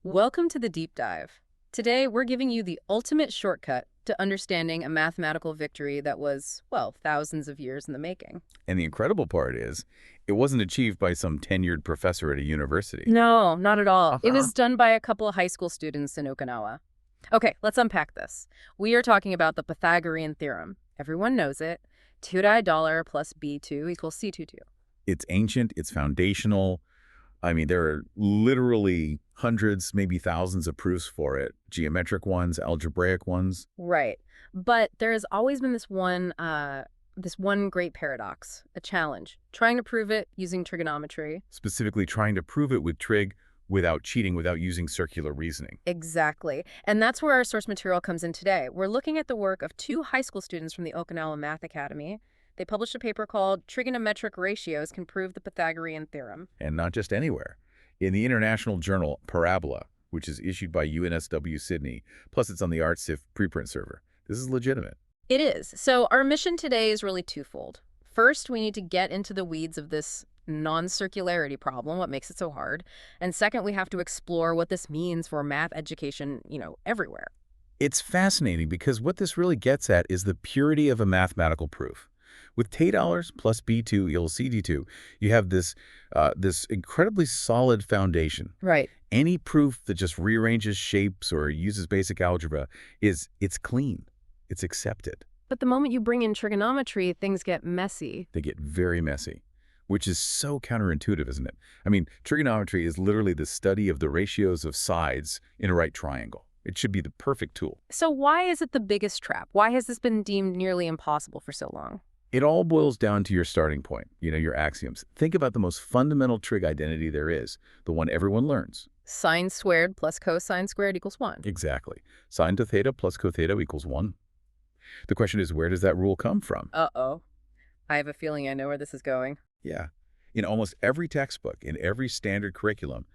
Welcome to the deep dive. Today, we're giving you the ultimate shortcut to understanding a mathematical victory that was, well, thousands of years in the making. And the incredible part is, it wasn't achieved by some tenured professor at a university. No, not at all. It Uh-huh. was done by a couple of high school students in Okinawa. Okay, let's unpack this. We are talking about the Pythagorean theorem. Everyone knows it. 2 plus b2 equals c22. It's ancient, it's foundational. I mean, there are literally hundreds, maybe thousands of proofs for it. Geometric ones, algebraic ones. Right. But there has always been this one great paradox, a challenge, trying to prove it using trigonometry. Specifically trying to prove it with trig without cheating, without using circular reasoning. Exactly. And that's where our source material comes in today. We're looking at the work of two high school students from the Okinawa Math Academy. They published a paper called Trigonometric Ratios Can Prove the Pythagorean Theorem. And not just anywhere. In the international journal Parabola, which is issued by UNSW Sydney, plus it's on the ArtSIF preprint server. This is legitimate. It is. So our mission today is really twofold. First, we need to get into the weeds of this non-circularity problem, what makes it so hard. And second, we have to explore what this means for math education, everywhere. It's fascinating because what this really gets at is the purity of a mathematical proof. With $T plus B2 equals CD2, you have this incredibly solid foundation. Right. Any proof that just rearranges shapes or uses basic algebra it's clean. It's accepted. But the moment you bring in trigonometry, things get messy. They get very messy, which is so counterintuitive, isn't it? I mean, trigonometry is literally the study of the ratios of sides in a right triangle. It should be the perfect tool. So why is it the biggest trap? Why has this been deemed nearly impossible for so long? It all boils down to your starting point, your axioms. Think about the most fundamental trig identity there is, the one everyone learns. Sine squared plus cosine squared equals 1. Exactly. Sine to theta plus cotheta equals 1. The question is, where does that rule come from? Uh-oh. I have a feeling I know where this is going. Yeah. In almost every textbook, in every standard curriculum,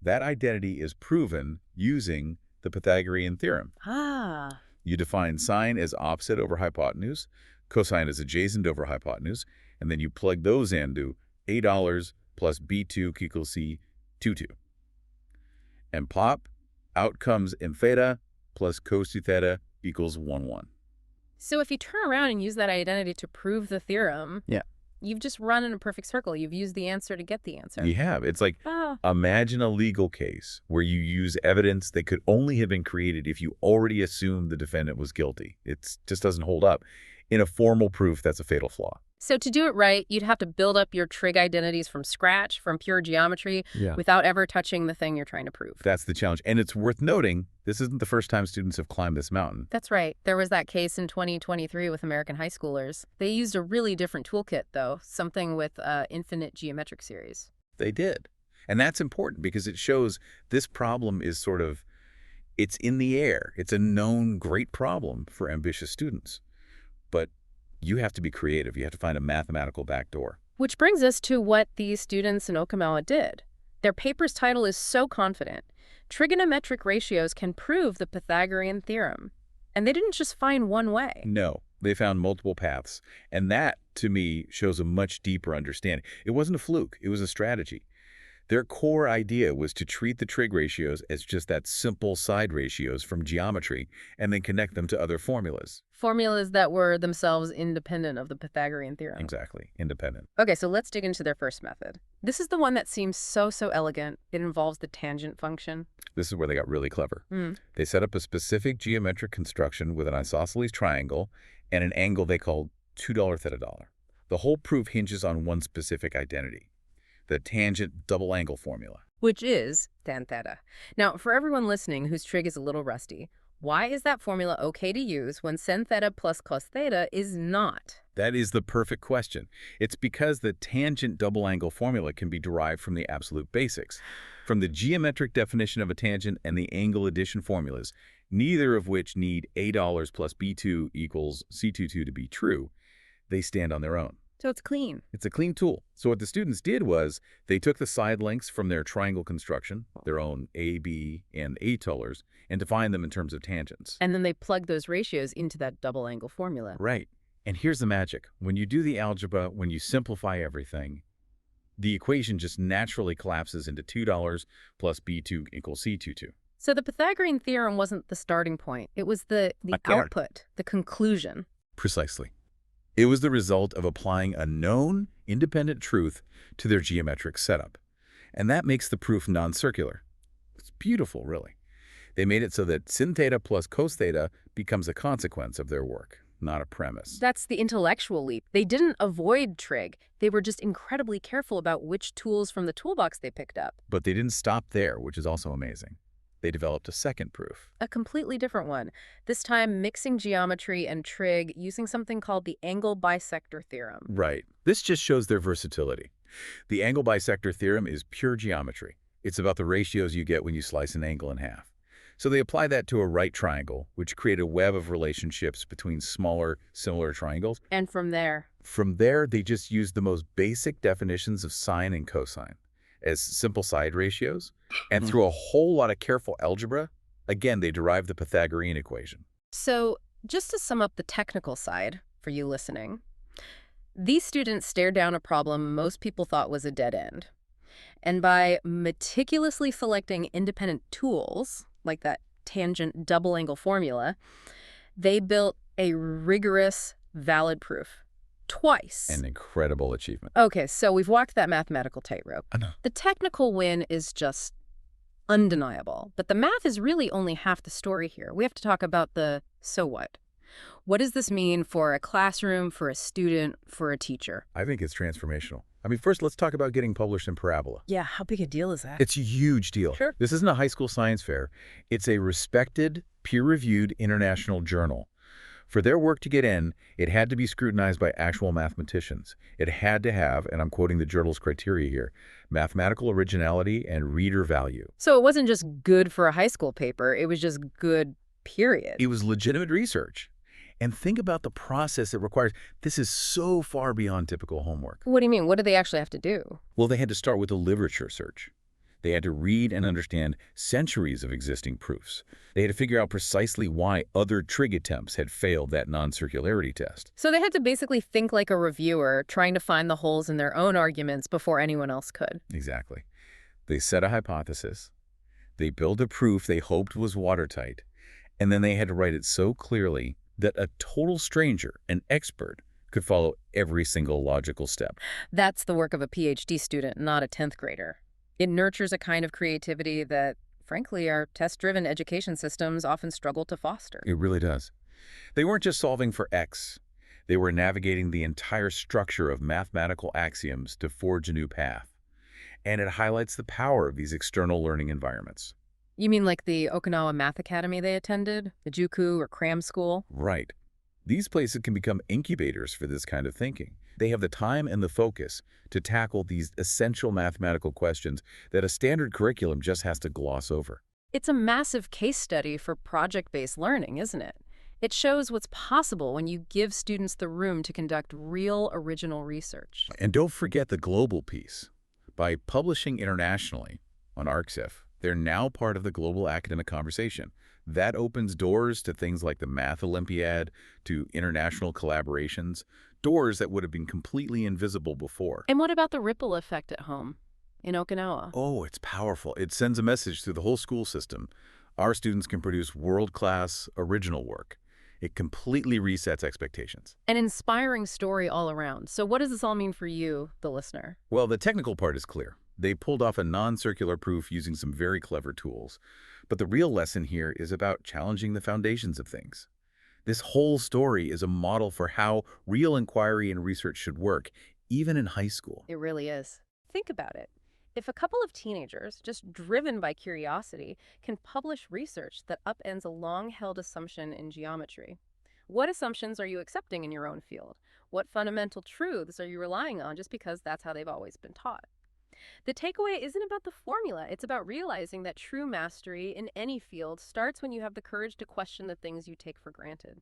that identity is proven using the Pythagorean theorem. Ah. You define sine as opposite over hypotenuse, cosine is adjacent over hypotenuse, and then you plug those into $A plus B2 equals C22. And plop, out comes m theta plus cos 2 theta equals 1, 1. So if you turn around and use that identity to prove the theorem, Yeah. you've just run in a perfect circle. You've used the answer to get the answer. You have. It's like, Ah. imagine a legal case where you use evidence that could only have been created if you already assumed the defendant was guilty. It just doesn't hold up. In a formal proof, that's a fatal flaw. So to do it right, you'd have to build up your trig identities from scratch, from pure geometry, Yeah. without ever touching the thing you're trying to prove. That's the challenge. And it's worth noting, this isn't the first time students have climbed this mountain. That's right. There was that case in 2023 with American high schoolers. They used a really different toolkit, though, something with infinite geometric series. They did. And that's important because it shows this problem is it's in the air. It's a known great problem for ambitious students. But you have to be creative. You have to find a mathematical backdoor. Which brings us to what these students in Okinawa did. Their paper's title is so confident. Trigonometric ratios can prove the Pythagorean theorem. And they didn't just find one way. No, they found multiple paths. And that, to me, shows a much deeper understanding. It wasn't a fluke. It was a strategy. Their core idea was to treat the trig ratios as just that simple side ratios from geometry and then connect them to other formulas. Formulas that were themselves independent of the Pythagorean theorem. Exactly. Independent. Okay, so let's dig into their first method. This is the one that seems so elegant. It involves the tangent function. This is where they got really clever. They set up a specific geometric construction with an isosceles triangle and an angle they called $2 theta dollar. The whole proof hinges on one specific identity, the tangent double angle formula. Which is tan theta. Now, for everyone listening whose trig is a little rusty, why is that formula okay to use when sin theta plus cos theta is not? That is the perfect question. It's because the tangent double angle formula can be derived from the absolute basics, from the geometric definition of a tangent and the angle addition formulas, neither of which need $A plus B2 equals C22 to be true. They stand on their own. So it's clean. It's a clean tool. So what the students did was they took the side lengths from their triangle construction, their own A, B, and A tolers, and defined them in terms of tangents. And then they plug those ratios into that double angle formula. Right. And here's the magic. When you do the algebra, when you simplify everything, The equation just naturally collapses into $2 plus B2 equals C22. So the Pythagorean theorem wasn't the starting point. It was the output, the conclusion. Precisely. It was the result of applying a known, independent truth to their geometric setup. And that makes the proof non-circular. It's beautiful, really. They made it so that sin theta plus cos theta becomes a consequence of their work, not a premise. That's the intellectual leap. They didn't avoid trig. They were just incredibly careful about which tools from the toolbox they picked up. But they didn't stop there, which is also amazing. They developed a second proof. A completely different one, this time mixing geometry and trig using something called the angle bisector theorem. Right. This just shows their versatility. The angle bisector theorem is pure geometry. It's about the ratios you get when you slice an angle in half. So they apply that to a right triangle, which create a web of relationships between smaller, similar triangles. And from there, They just use the most basic definitions of sine and cosine as simple side ratios. And through a whole lot of careful algebra, again, they derive the Pythagorean equation. So just to sum up the technical side for you listening, these students stared down a problem most people thought was a dead end. And by meticulously selecting independent tools, like that tangent double angle formula, they built a rigorous, valid proof. Twice. An incredible achievement. Okay, so we've walked that mathematical tightrope. I know. The technical win is just undeniable, but the math is really only half the story here. We have to talk about the so what. What does this mean for a classroom, for a student, for a teacher? I think it's transformational. I mean, first, let's talk about getting published in Parabola. Yeah, how big a deal is that? It's a huge deal. Sure. This isn't a high school science fair. It's a respected, peer-reviewed international journal. For their work to get in, it had to be scrutinized by actual mathematicians. It had to have, and I'm quoting the journal's criteria here, mathematical originality and reader value. So it wasn't just good for a high school paper, it was just good, period. It was legitimate research. And think about the process it requires. This is so far beyond typical homework. What do you mean? What do they actually have to do? Well, they had to start with a literature search. They had to read and understand centuries of existing proofs. They had to figure out precisely why other trig attempts had failed that non-circularity test. So they had to basically think like a reviewer, trying to find the holes in their own arguments before anyone else could. Exactly. They set a hypothesis. They built a proof they hoped was watertight. And then they had to write it so clearly that a total stranger, an expert, could follow every single logical step. That's the work of a PhD student, not a 10th grader. It nurtures a kind of creativity that, frankly, our test-driven education systems often struggle to foster. It really does. They weren't just solving for X. They were navigating the entire structure of mathematical axioms to forge a new path. And it highlights the power of these external learning environments. You mean like the Okinawa Math Academy they attended? The Juku or cram school? Right. These places can become incubators for this kind of thinking. They have the time and the focus to tackle these essential mathematical questions that a standard curriculum just has to gloss over. It's a massive case study for project-based learning, isn't it? It shows what's possible when you give students the room to conduct real, original research. And don't forget the global piece. By publishing internationally on ArcSIF, they're now part of the global academic conversation. That opens doors to things like the Math Olympiad, to international collaborations, doors that would have been completely invisible before. And what about the ripple effect at home, in Okinawa? Oh, it's powerful. It sends a message through the whole school system. Our students can produce world-class, original work. It completely resets expectations. An inspiring story all around. So what does this all mean for you, the listener? Well, the technical part is clear. They pulled off a non-circular proof using some very clever tools. But the real lesson here is about challenging the foundations of things. This whole story is a model for how real inquiry and research should work, even in high school. It really is. Think about it. If a couple of teenagers, just driven by curiosity, can publish research that upends a long-held assumption in geometry, what assumptions are you accepting in your own field? What fundamental truths are you relying on just because that's how they've always been taught? The takeaway isn't about the formula. It's about realizing that true mastery in any field starts when you have the courage to question the things you take for granted.